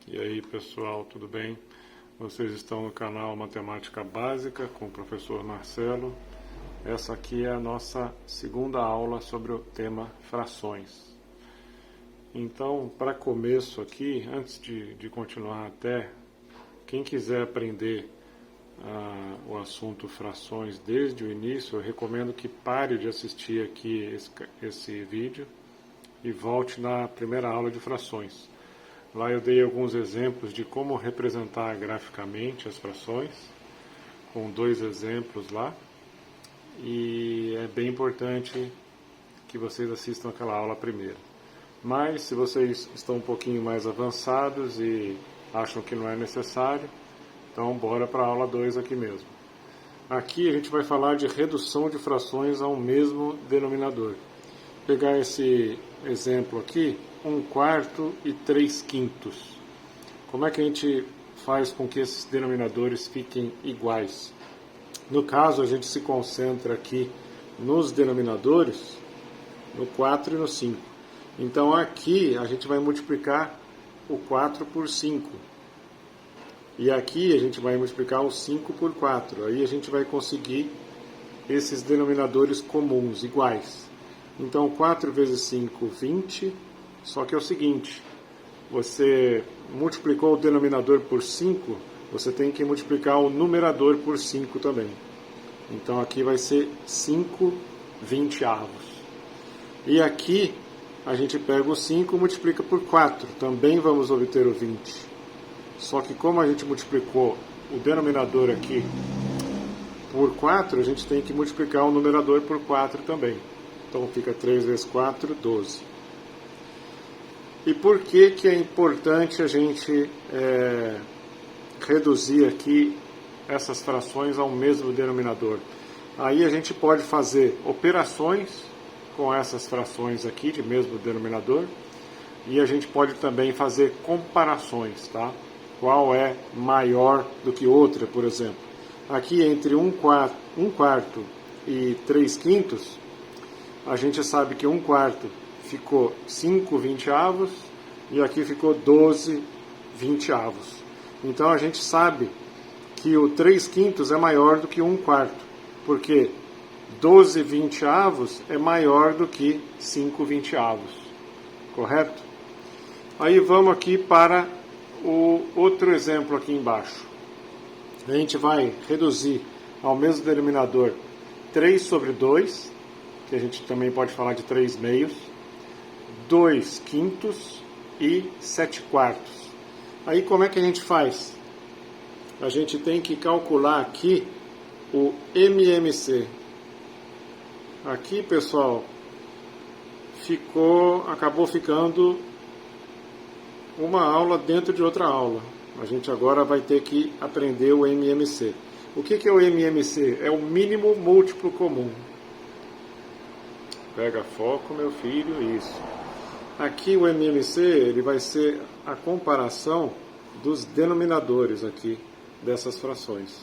E aí pessoal, tudo bem? Vocês estão no canal Matemática Básica com o professor Marcelo. Essa aqui é a nossa segunda aula sobre o tema frações. Então, para começo aqui, antes de continuar até, quem quiser aprender o assunto frações desde o início, eu recomendo que pare de assistir aqui esse vídeo e volte na primeira aula de frações. Lá eu dei alguns exemplos de como representar graficamente as frações, com 2 exemplos lá, e é bem importante que vocês assistam aquela aula primeiro. Mas se vocês estão um pouquinho mais avançados e acham que não é necessário, então bora para a aula 2 aqui mesmo. Aqui a gente vai falar de redução de frações a um mesmo denominador. Vou pegar esse exemplo aqui, 1/4 e 3/5. Como é que a gente faz com que esses denominadores fiquem iguais? No caso, a gente se concentra aqui nos denominadores, no 4 e no 5. Então aqui a gente vai multiplicar o 4 por 5. E aqui a gente vai multiplicar o 5 por 4. Aí a gente vai conseguir esses denominadores comuns, iguais. Então 4 vezes 5, 20. Só que é o seguinte, você multiplicou o denominador por 5, você tem que multiplicar o numerador por 5 também. Então aqui vai ser 5 vinteavos. E aqui a gente pega o 5 e multiplica por 4, também vamos obter o 20. Só que como a gente multiplicou o denominador aqui por 4, a gente tem que multiplicar o numerador por 4 também. Então fica 3 vezes 4, 12. E por que é importante a gente reduzir aqui essas frações ao mesmo denominador? Aí a gente pode fazer operações com essas frações aqui de mesmo denominador e a gente pode também fazer comparações, tá? Qual é maior do que outra, por exemplo. Aqui entre 1/4 e 3/5, a gente sabe que 1/4 ficou 5 vinteavos e aqui ficou 12 vinteavos. Então a gente sabe que o 3/5 é maior do que 1/4, porque 12 vinteavos é maior do que 5 vinteavos, correto? Aí vamos aqui para o outro exemplo aqui embaixo. A gente vai reduzir ao mesmo denominador 3 sobre 2, que a gente também pode falar de 3 meios, 2/5 e 7/4. Aí como é que a gente faz? A gente tem que calcular aqui o MMC. Aqui, pessoal, acabou ficando uma aula dentro de outra aula. A gente agora vai ter que aprender o MMC. O que é o MMC? É o mínimo múltiplo comum. Pega foco, meu filho, isso. Aqui o MMC ele vai ser a comparação dos denominadores aqui dessas frações.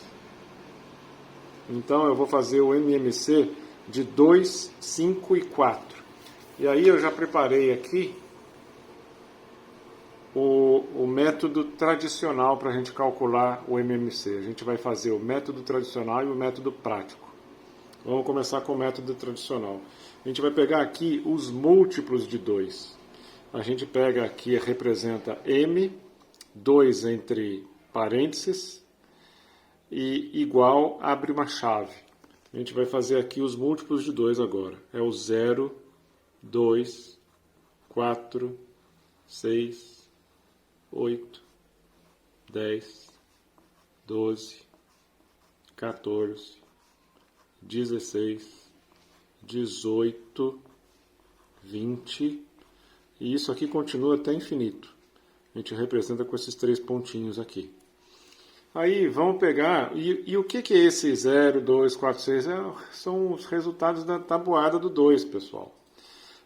Então eu vou fazer o MMC de 2, 5 e 4. E aí eu já preparei aqui o método tradicional para a gente calcular o MMC. A gente vai fazer o método tradicional e o método prático. Vamos começar com o método tradicional. A gente vai pegar aqui os múltiplos de 2. A gente pega aqui, representa M, 2 entre parênteses, e igual, abre uma chave. A gente vai fazer aqui os múltiplos de 2 agora. É o 0, 2, 4, 6, 8, 10, 12, 14, 16, 18, 20, e isso aqui continua até infinito. A gente representa com esses 3 pontinhos aqui. Aí vamos pegar, e o que é esse 0, 2, 4, 6? São os resultados da tabuada do 2, pessoal.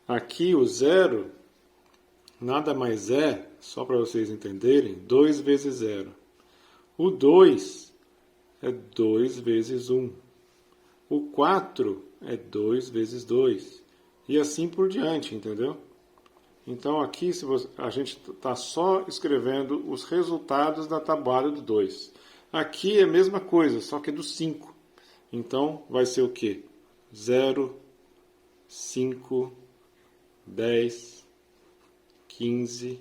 Aqui o 0 nada mais é, só para vocês entenderem, 2 vezes 0. O 2 é 2 vezes 1. O 4 é 2 vezes 2. E assim por diante, entendeu? Então aqui a gente está só escrevendo os resultados da tabuada do 2. Aqui é a mesma coisa, só que é do 5. Então vai ser o quê? 0, 5, 10, 15,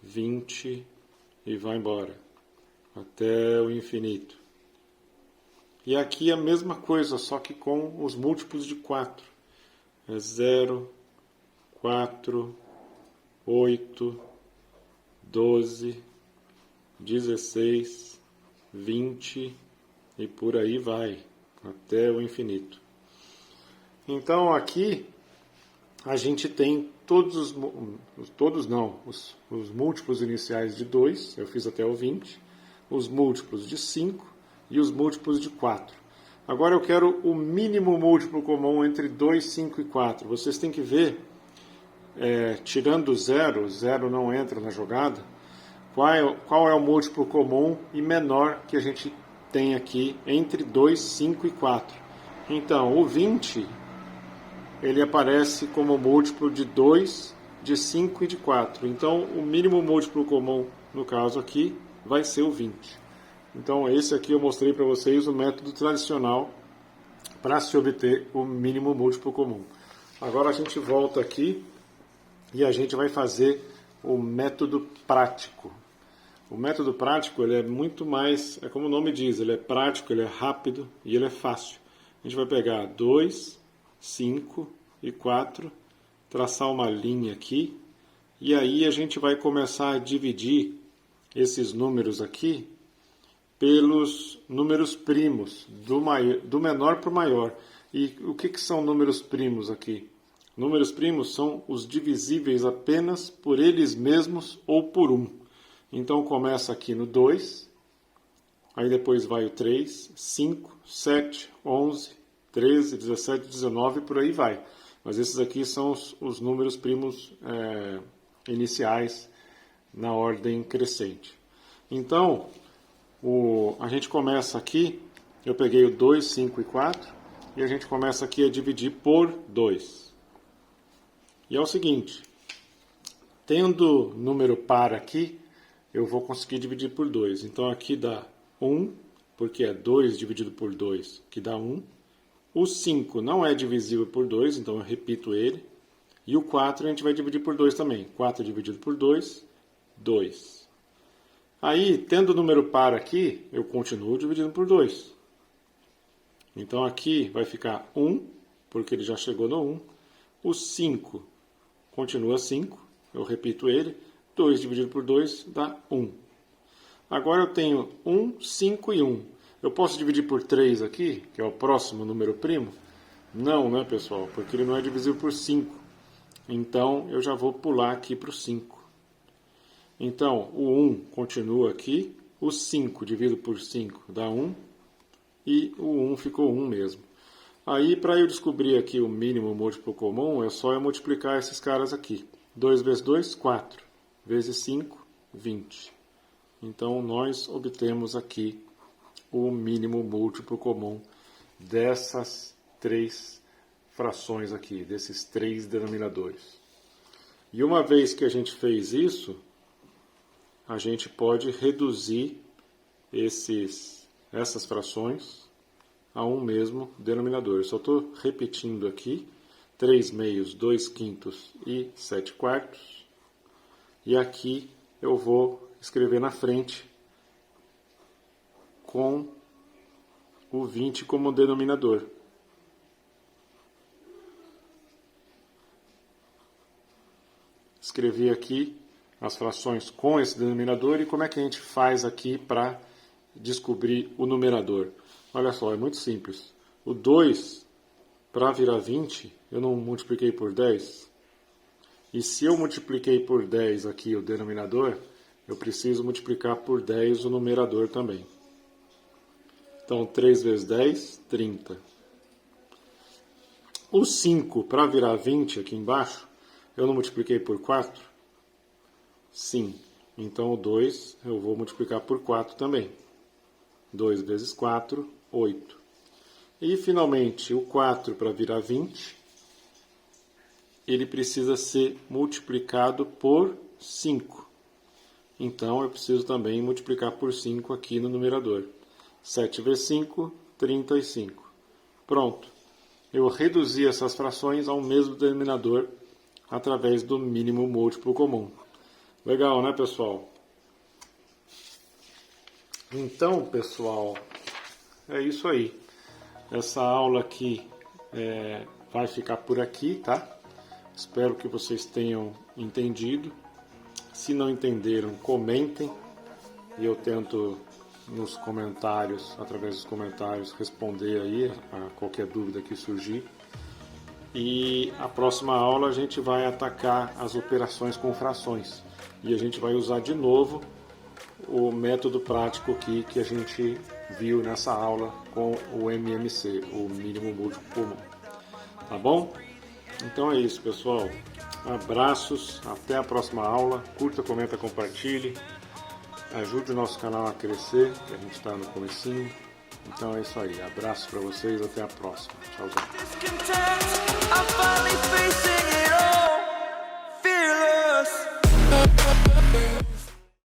20 e vai embora. Até o infinito. E aqui é a mesma coisa, só que com os múltiplos de 4. É 0, 4, 8, 12, 16, 20 e por aí vai, até o infinito. Então aqui a gente tem os múltiplos iniciais de 2, eu fiz até o 20, os múltiplos de 5 e os múltiplos de 4. Agora eu quero o mínimo múltiplo comum entre 2, 5 e 4. Vocês têm que ver, tirando o 0 não entra na jogada, qual é o múltiplo comum e menor que a gente tem aqui entre 2, 5 e 4. Então, o 20, ele aparece como múltiplo de 2, de 5 e de 4. Então, o mínimo múltiplo comum, no caso aqui, vai ser o 20. Então, esse aqui eu mostrei para vocês o método tradicional para se obter o mínimo múltiplo comum. Agora a gente volta aqui e a gente vai fazer o método prático. O método prático ele é muito mais, é como o nome diz, ele é prático, ele é rápido e ele é fácil. A gente vai pegar 2, 5 e 4, traçar uma linha aqui e aí a gente vai começar a dividir esses números aqui pelos números primos, do menor para o maior. E o que são números primos aqui? Números primos são os divisíveis apenas por eles mesmos ou por 1. Então começa aqui no 2, aí depois vai o 3, 5, 7, 11, 13, 17, 19 e por aí vai. Mas esses aqui são os números primos iniciais na ordem crescente. Então, a gente começa aqui, eu peguei o 2, 5 e 4, e a gente começa aqui a dividir por 2. E é o seguinte, tendo número par aqui, eu vou conseguir dividir por 2. Então aqui dá 1, porque é 2 dividido por 2, que dá 1. O 5 não é divisível por 2, então eu repito ele. E o 4 a gente vai dividir por 2 também. 4 dividido por 2, 2. Aí, tendo o número par aqui, eu continuo dividindo por 2. Então aqui vai ficar 1, porque ele já chegou no 1. O 5 continua 5, eu repito ele. 2 dividido por 2 dá 1. Agora eu tenho 1, 5 e 1. Eu posso dividir por 3 aqui, que é o próximo número primo? Não, né, pessoal? Porque ele não é divisível por 5. Então eu já vou pular aqui para o 5. Então, o 1 continua aqui, o 5 dividido por 5 dá 1, e o 1 ficou 1 mesmo. Aí, para eu descobrir aqui o mínimo múltiplo comum, é só eu multiplicar esses caras aqui. 2 vezes 2, 4. Vezes 5, 20. Então, nós obtemos aqui o mínimo múltiplo comum dessas 3 frações aqui, desses 3 denominadores. E uma vez que a gente fez isso, a gente pode reduzir essas frações a um mesmo denominador. Eu só estou repetindo aqui 3 meios, 2 quintos e 7 quartos. E aqui eu vou escrever na frente com o 20 como denominador. Escrevi aqui as frações com esse denominador e como é que a gente faz aqui para descobrir o numerador. Olha só, é muito simples. O 2, para virar 20, eu não multipliquei por 10. E se eu multipliquei por 10 aqui o denominador, eu preciso multiplicar por 10 o numerador também. Então, 3 vezes 10, 30. O 5, para virar 20 aqui embaixo, eu não multipliquei por 4? Sim. Então, o 2 eu vou multiplicar por 4 também. 2 vezes 4, 8. E, finalmente, o 4 para virar 20, ele precisa ser multiplicado por 5. Então, eu preciso também multiplicar por 5 aqui no numerador. 7 vezes 5, 35. Pronto. Eu reduzi essas frações ao mesmo denominador através do mínimo múltiplo comum. Legal, né, pessoal? Então, pessoal, é isso aí. Essa aula aqui vai ficar por aqui, tá? Espero que vocês tenham entendido. Se não entenderam, comentem. E eu tento nos comentários, através dos comentários, responder aí a qualquer dúvida que surgir. E a próxima aula a gente vai atacar as operações com frações. E a gente vai usar de novo o método prático aqui que a gente viu nessa aula com o MMC, o mínimo múltiplo comum. Tá bom? Então é isso, pessoal. Abraços, até a próxima aula. Curta, comenta, compartilhe. Ajude o nosso canal a crescer, que a gente está no comecinho. Então é isso aí. Abraço para vocês, até a próxima. Tchau, tchau.